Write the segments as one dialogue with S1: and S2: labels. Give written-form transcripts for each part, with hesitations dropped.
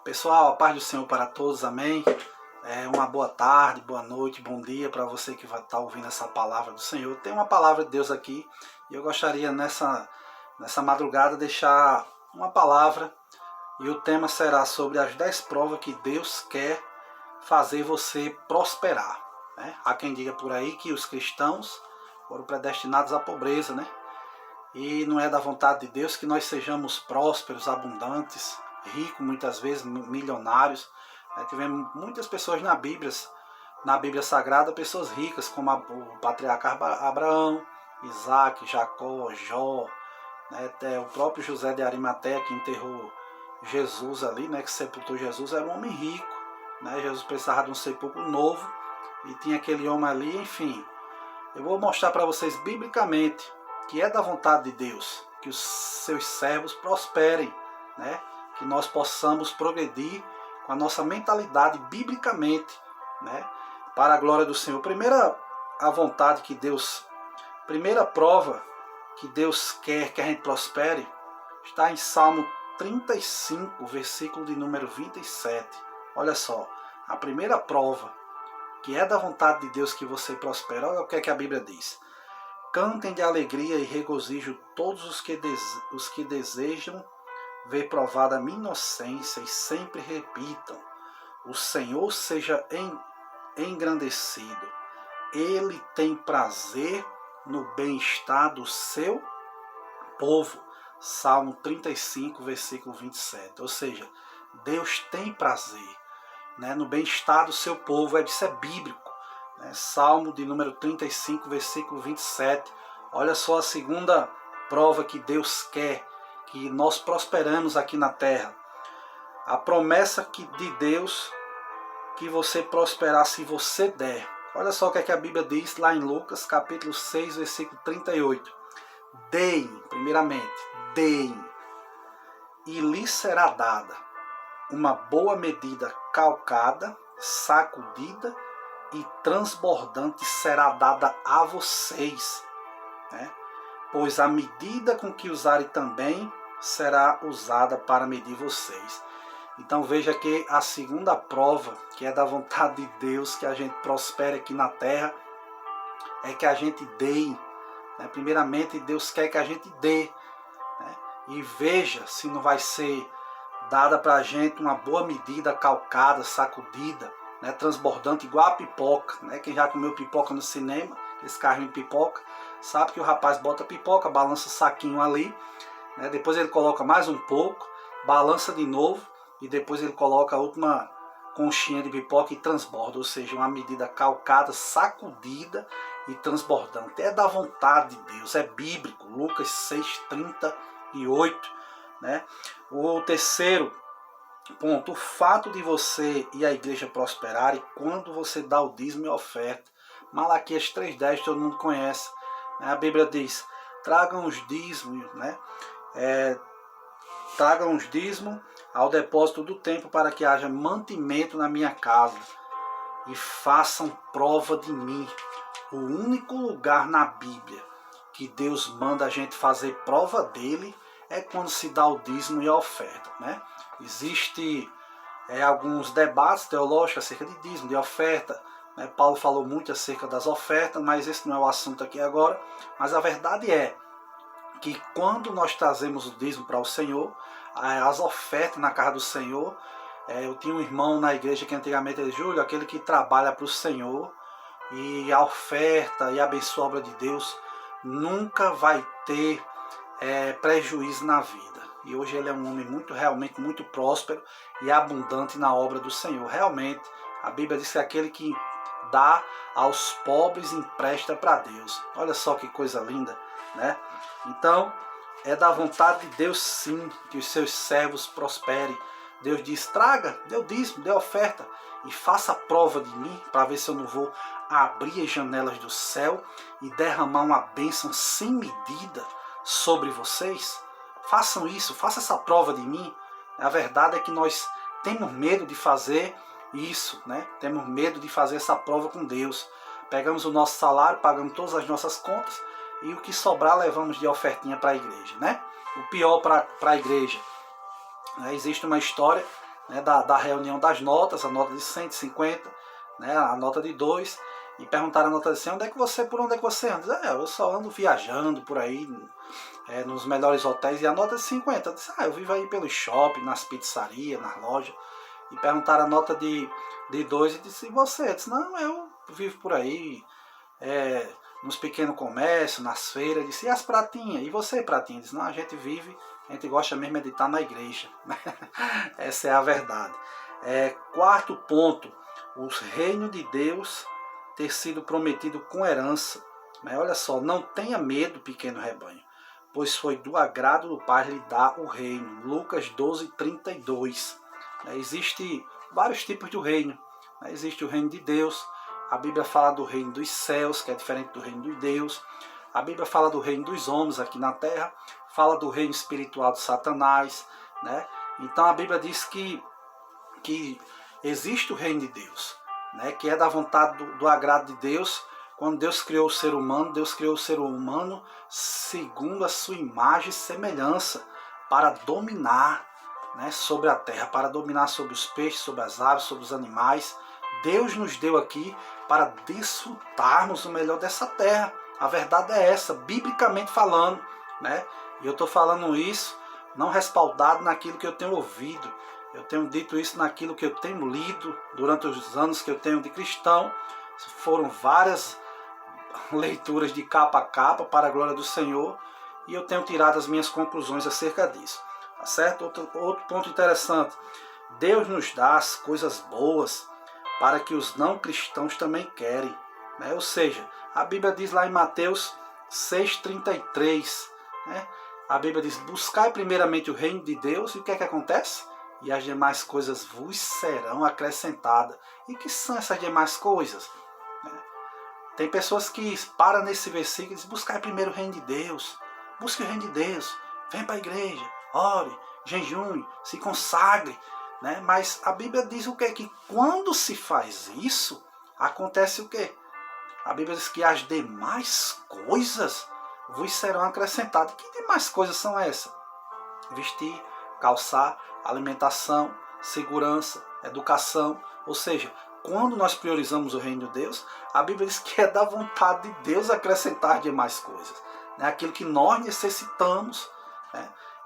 S1: Pessoal, a paz do Senhor para todos, amém? Uma boa tarde, boa noite, bom dia para você que vai estar ouvindo essa palavra do Senhor. Tem uma palavra de Deus aqui e eu gostaria nessa madrugada deixar uma palavra e o tema será sobre as 10 provas que Deus quer fazer você prosperar. Né? Há quem diga por aí que os cristãos foram predestinados à pobreza, né? E não é da vontade de Deus que nós sejamos prósperos, abundantes, ricos, muitas vezes milionários. Tivemos muitas pessoas na Bíblia Sagrada, pessoas ricas, como o patriarca Abraão, Isaac, Jacó, Jó, né? Até o próprio José de Arimateia, que enterrou Jesus ali, né? Que sepultou Jesus, era um homem rico. Né? Jesus precisava de um sepulcro novo e tinha aquele homem ali, enfim. Eu vou mostrar para vocês biblicamente que é da vontade de Deus que os seus servos prosperem, né? Que nós possamos progredir com a nossa mentalidade biblicamente, né? Para a glória do Senhor. Primeira prova que Deus quer que a gente prospere está em Salmo 35, versículo de número 27. Olha só, a primeira prova que é da vontade de Deus que você prospere. Olha o que é que a Bíblia diz. Cantem de alegria e regozijo todos os que desejam ver provada a minha inocência e sempre repitam: o Senhor seja engrandecido. Ele tem prazer no bem-estar do seu povo. Salmo 35, versículo 27. Ou seja, Deus tem prazer, né, no bem-estar do seu povo. Isso é bíblico. Salmo de número 35, versículo 27. Olha só a segunda prova que Deus quer que nós prosperamos aqui na terra. A promessa de Deus que você prosperar se você der. Olha só o que é que a Bíblia diz lá em Lucas, capítulo 6, versículo 38. Deem, primeiramente, deem, e lhes será dada uma boa medida calcada, sacudida e transbordante será dada a vocês, né? Pois a medida com que usarem também será usada para medir vocês. Então veja que a segunda prova, que é da vontade de Deus que a gente prospere aqui na terra, é que a gente dê, né? Primeiramente Deus quer que a gente dê, né? E veja se não vai ser dada para a gente uma boa medida calcada, sacudida, né, transbordante, igual a pipoca, né? Quem já comeu pipoca no cinema, esse carrinho de pipoca, sabe que o rapaz bota pipoca, balança o saquinho ali, né? Depois ele coloca mais um pouco, balança de novo e depois ele coloca a última conchinha de pipoca e transborda, ou seja, uma medida calcada, sacudida e transbordante. É da vontade de Deus, é bíblico, Lucas 6:38, né? O terceiro ponto, o fato de você e a igreja prosperarem quando você dá o dízimo e a oferta. Malaquias 3:10, todo mundo conhece, né? A Bíblia diz: tragam os dízimos, né? Tragam os dízimos ao depósito do templo para que haja mantimento na minha casa e façam prova de mim. O único lugar na Bíblia que Deus manda a gente fazer prova dele é quando se dá o dízimo e a oferta, né? Existe alguns debates teológicos acerca de dízimo, de oferta, né? Paulo falou muito acerca das ofertas, mas esse não é o assunto aqui agora. Mas a verdade é que quando nós trazemos o dízimo para o Senhor, as ofertas na casa do Senhor, eu tinha um irmão na igreja que antigamente ele Júlio, aquele que trabalha para o Senhor, e a oferta e a abençoa a obra de Deus nunca vai ter prejuízo na vida. E hoje ele é um homem realmente muito próspero e abundante na obra do Senhor. Realmente, a Bíblia diz que aquele que dá aos pobres empresta para Deus. Olha só que coisa linda, né? Então, é da vontade de Deus sim que os seus servos prosperem. Deus diz: traga, dê o dízimo, dê a oferta e faça a prova de mim para ver se eu não vou abrir as janelas do céu e derramar uma bênção sem medida sobre vocês. Façam isso, façam essa prova de mim. A verdade é que nós temos medo de fazer isso, né? Temos medo de fazer essa prova com Deus. Pegamos o nosso salário, pagamos todas as nossas contas e o que sobrar levamos de ofertinha para a igreja, né? O pior para a igreja. Existe uma história né, da reunião das notas, a nota de 150, né, a nota de 2, e perguntaram a nota de 100, por onde é que você anda? Eu só ando viajando por aí, nos melhores hotéis, e a nota de 50. Eu disse, eu vivo aí pelo shopping, nas pizzarias, nas lojas. E perguntaram a nota de 2 e disse, e você? Eu disse, não, eu vivo por aí, nos pequenos comércios, nas feiras. Eu disse, e as pratinhas? E você, pratinha? Eu disse, não, a gente vive, a gente gosta mesmo de estar na igreja. Essa é a verdade. Quarto ponto, o reino de Deus ter sido prometido com herança. Olha só, não tenha medo, pequeno rebanho, pois foi do agrado do Pai lhe dar o reino. Lucas 12, 32. Existem vários tipos de reino. Existe o reino de Deus. A Bíblia fala do reino dos céus, que é diferente do reino de Deus. A Bíblia fala do reino dos homens aqui na terra. Fala do reino espiritual de Satanás. Então a Bíblia diz que existe o reino de Deus, que é da vontade do agrado de Deus. Quando Deus criou o ser humano, Deus criou o ser humano segundo a sua imagem e semelhança, para dominar, sobre a terra, para dominar sobre os peixes, sobre as aves, sobre os animais. Deus nos deu aqui para desfrutarmos o melhor dessa terra. A verdade é essa, biblicamente falando. E eu estou falando isso não respaldado naquilo que eu tenho ouvido. Eu tenho dito isso naquilo que eu tenho lido durante os anos que eu tenho de cristão. Foram várias leituras de capa a capa para a glória do Senhor, e eu tenho tirado as minhas conclusões acerca disso. Tá certo? Outro ponto interessante. Deus nos dá as coisas boas para que os não cristãos também querem. Ou seja, a Bíblia diz lá em Mateus 6,33, a Bíblia diz, buscai primeiramente o reino de Deus, e o que é que acontece? E as demais coisas vos serão acrescentadas. E que são essas demais coisas? Tem pessoas que param nesse versículo e dizem, buscai primeiro o reino de Deus. Busque o reino de Deus. Vem para a igreja, ore, jejune, se consagre. Mas a Bíblia diz o quê? Que quando se faz isso, acontece o quê? A Bíblia diz que as demais coisas vos serão acrescentadas. Que demais coisas são essas? Vestir, calçar, alimentação, segurança, educação. Ou seja, quando nós priorizamos o reino de Deus, a Bíblia diz que é da vontade de Deus acrescentar demais coisas. Aquilo que nós necessitamos.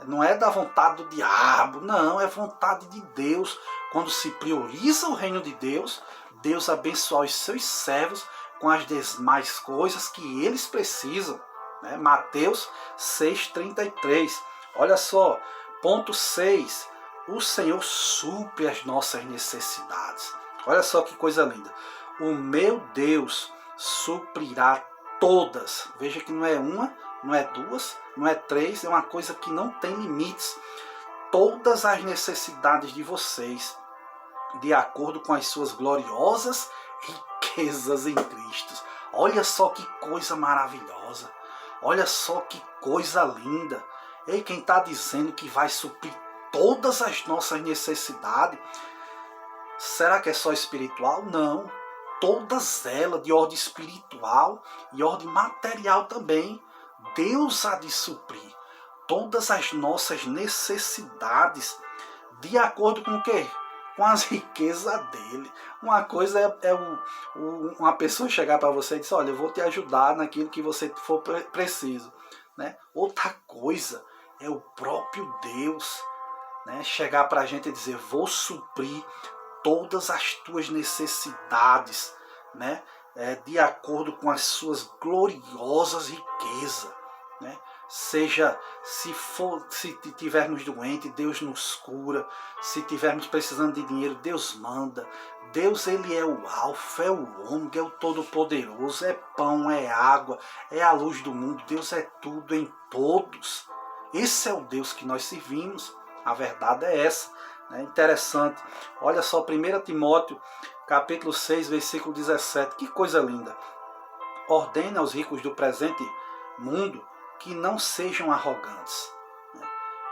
S1: Não é da vontade do diabo, não, é vontade de Deus. Quando se prioriza o reino de Deus, Deus abençoa os seus servos com as demais coisas que eles precisam. Mateus 6,33. Olha só, ponto 6. O Senhor supre as nossas necessidades. Olha só que coisa linda. O meu Deus suprirá todas. Veja que não é uma, não é duas, não é três, é uma coisa que não tem limites. Todas as necessidades de vocês, de acordo com as suas gloriosas riquezas em Cristo. Olha só que coisa maravilhosa. Olha só que coisa linda. E quem está dizendo que vai suprir todas as nossas necessidades, será que é só espiritual? Não. Todas elas, de ordem espiritual e ordem material também. Deus há de suprir todas as nossas necessidades, de acordo com o quê? Com as riquezas dele. Uma coisa uma pessoa chegar para você e dizer, olha, eu vou te ajudar naquilo que você for preciso. Outra coisa é o próprio Deus chegar para a gente e dizer, vou suprir todas as tuas necessidades, de acordo com as suas gloriosas riquezas. Seja, se tivermos doente, Deus nos cura. Se tivermos precisando de dinheiro, Deus manda. Deus, ele é o alfa, é o ômega, é o todo-poderoso, é pão, é água, é a luz do mundo. Deus é tudo em todos. Esse é o Deus que nós servimos. A verdade é essa. Interessante. Olha só, 1 Timóteo, capítulo 6, versículo 17. Que coisa linda. Ordena aos ricos do presente mundo que não sejam arrogantes,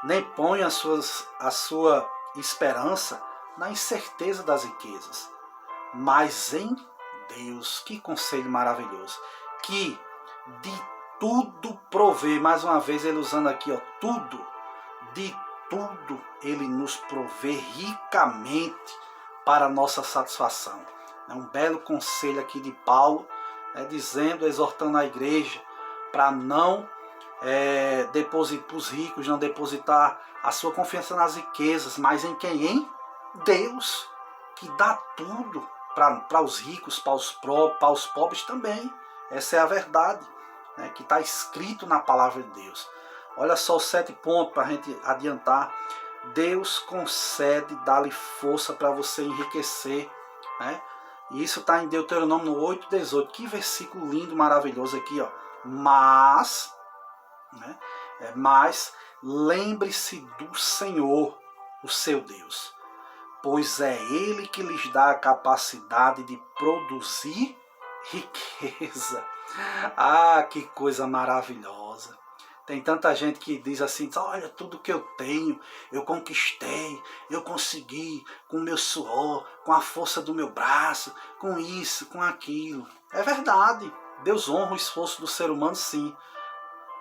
S1: nem ponham a sua esperança na incerteza das riquezas, mas em Deus. Que conselho maravilhoso. Que de tudo provê, mais uma vez ele usando aqui, tudo, de tudo Ele nos provê ricamente para a nossa satisfação. É um belo conselho aqui de Paulo, dizendo, exortando a igreja para não depositar os ricos, não depositar a sua confiança nas riquezas, mas em quem? Em Deus, que dá tudo para os ricos, para os pobres também. Essa é a verdade, que está escrito na palavra de Deus. Olha só os 7 pontos para a gente adiantar. Deus concede dar-lhe força para você enriquecer, E isso está em Deuteronômio 8:18. Que versículo lindo, maravilhoso aqui, ó. Mas lembre-se do Senhor, o seu Deus, pois é Ele que lhes dá a capacidade de produzir riqueza. Ah, que coisa maravilhosa. Tem tanta gente que diz assim, olha, tudo que eu tenho, eu conquistei, eu consegui com o meu suor, com a força do meu braço, com isso, com aquilo. É verdade, Deus honra o esforço do ser humano, sim.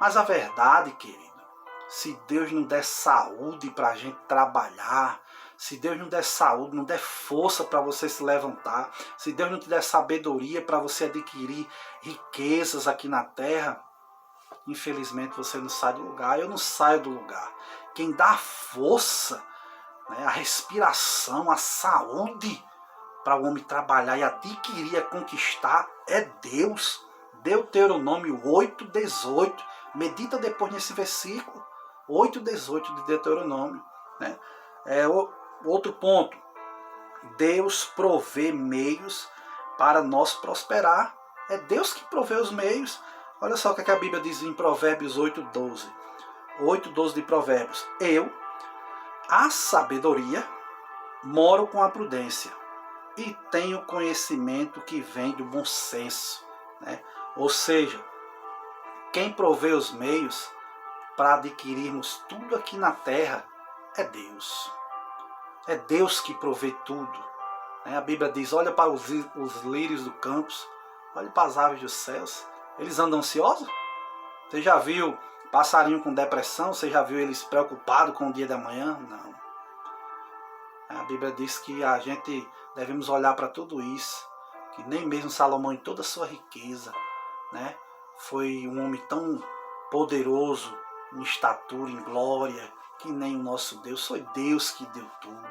S1: Mas a verdade, querido, se Deus não der saúde para a gente trabalhar, se Deus não der saúde, não der força para você se levantar, se Deus não te der sabedoria para você adquirir riquezas aqui na terra, infelizmente você não sai do lugar, eu não saio do lugar. Quem dá força, a respiração, a saúde para o homem trabalhar e adquirir, conquistar, é Deus. Deuteronômio 8:18. Medita depois nesse versículo. 8:18 de Deuteronômio. Outro ponto. Deus provê meios para nós prosperar. É Deus que provê os meios. Olha só o que a Bíblia diz em Provérbios 8:12. 8:12 de Provérbios. Eu, a sabedoria, moro com a prudência e tenho conhecimento que vem do bom senso. Ou seja, quem provê os meios para adquirirmos tudo aqui na terra é Deus. É Deus que provê tudo. A Bíblia diz, olha para os lírios do campo, olha para as aves dos céus. Eles andam ansiosos? Você já viu passarinho com depressão? Você já viu eles preocupados com o dia da manhã? Não. A Bíblia diz que a gente devemos olhar para tudo isso, que nem mesmo Salomão, em toda a sua riqueza, foi um homem tão poderoso em estatura, em glória, que nem o nosso Deus. Foi Deus que deu tudo.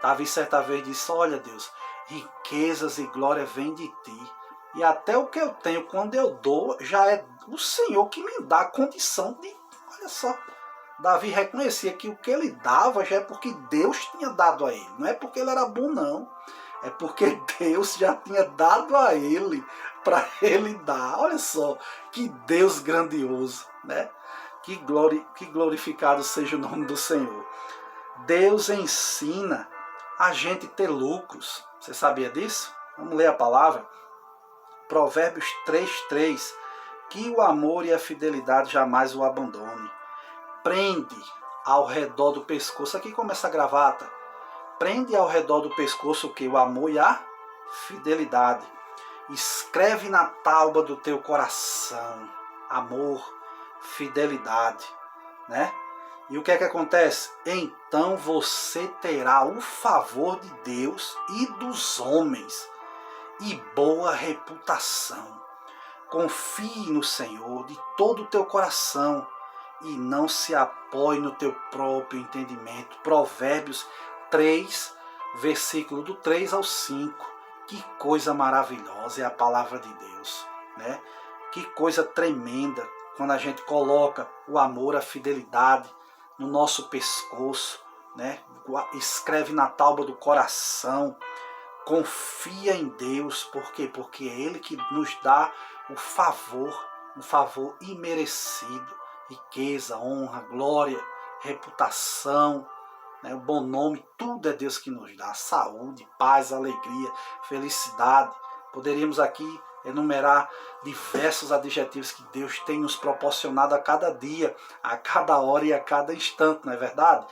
S1: Davi certa vez disse, olha Deus, riquezas e glória vêm de ti. E até o que eu tenho, quando eu dou, já é o Senhor que me dá a condição de... Olha só, Davi reconhecia que o que ele dava já é porque Deus tinha dado a ele. Não é porque ele era bom, não. É porque Deus já tinha dado a ele para ele dar. Olha só, que Deus grandioso, Que glorificado seja o nome do Senhor. Deus ensina a gente ter lucros. Você sabia disso? Vamos ler a palavra. Provérbios 3:3. Que o amor e a fidelidade jamais o abandone. Prende ao redor do pescoço. Aqui começa a gravata. Prende ao redor do pescoço o que? O amor e a fidelidade. Escreve na tábua do teu coração. Amor, fidelidade. E o que é que acontece? Então você terá o favor de Deus e dos homens e boa reputação. Confie no Senhor de todo o teu coração e não se apoie no teu próprio entendimento. Provérbios 3, versículo do 3 ao 5. Que coisa maravilhosa é a palavra de Deus, Que coisa tremenda quando a gente coloca o amor, a fidelidade no nosso pescoço, Escreve na tábua do coração. Confia em Deus, por quê? Porque é Ele que nos dá o favor, um favor imerecido, riqueza, honra, glória, reputação, o bom nome, tudo é Deus que nos dá, saúde, paz, alegria, felicidade. Poderíamos aqui enumerar diversos adjetivos que Deus tem nos proporcionado a cada dia, a cada hora e a cada instante, não é verdade?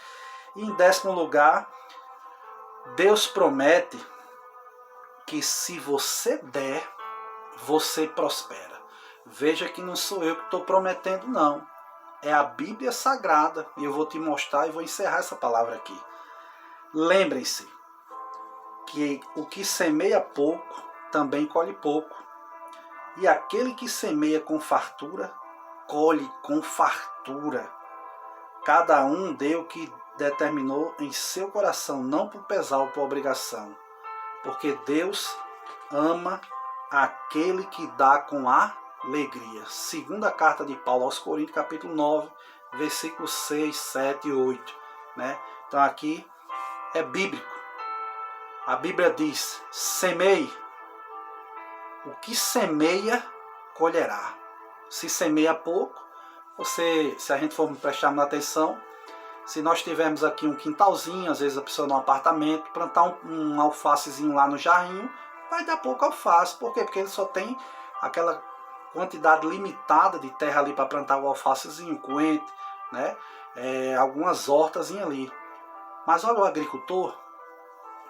S1: E em 10º lugar, Deus promete que se você der, você prospera. Veja que não sou eu que estou prometendo, não. é a Bíblia Sagrada. E eu vou te mostrar e vou encerrar essa palavra aqui. Lembrem-se que o que semeia pouco, também colhe pouco. E aquele que semeia com fartura, colhe com fartura. Cada um deu o que determinou em seu coração, não por pesar ou por obrigação. Porque Deus ama aquele que dá com alegria. Segunda carta de Paulo aos Coríntios, capítulo 9, versículos 6, 7 e 8. Né? Então aqui é bíblico. A Bíblia diz, semeie. O que semeia, colherá. Se semeia pouco, se a gente for prestar atenção, se nós tivermos aqui um quintalzinho, às vezes a pessoa num apartamento, plantar um alfacezinho lá no jarrinho, vai dar pouco alface. Por quê? Porque ele só tem aquela quantidade limitada de terra ali para plantar o alfacezinho, coentro, né? Algumas hortazinhas ali. Mas olha o agricultor,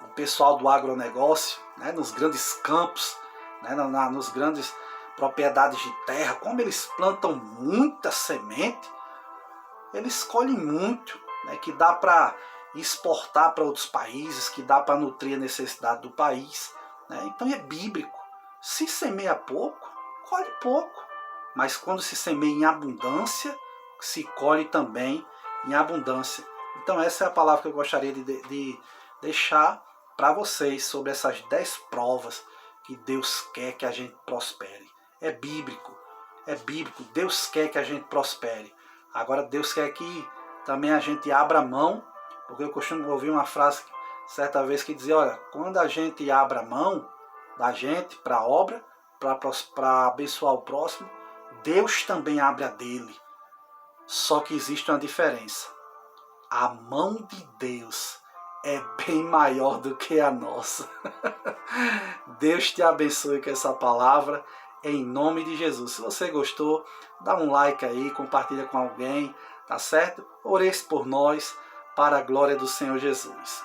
S1: o pessoal do agronegócio, né? Nos grandes campos, né? Nos grandes propriedades de terra, como eles plantam muita semente, eles colhem muito, né? Que dá para exportar para outros países, que dá para nutrir a necessidade do país. Né? Então é bíblico. Se semeia pouco, colhe pouco. Mas quando se semeia em abundância, se colhe também em abundância. Então essa é a palavra que eu gostaria de deixar para vocês sobre essas 10 provas que Deus quer que a gente prospere. É bíblico. É bíblico. Deus quer que a gente prospere. Agora Deus quer que também a gente abra mão, porque eu costumo ouvir uma frase certa vez que dizia, olha, quando a gente abre a mão da gente para a obra, para abençoar o próximo, Deus também abre a dele. Só que existe uma diferença. A mão de Deus é bem maior do que a nossa. Deus te abençoe com essa palavra, em nome de Jesus. Se você gostou, dá um like aí, compartilha com alguém, tá certo? Ore por nós, para a glória do Senhor Jesus.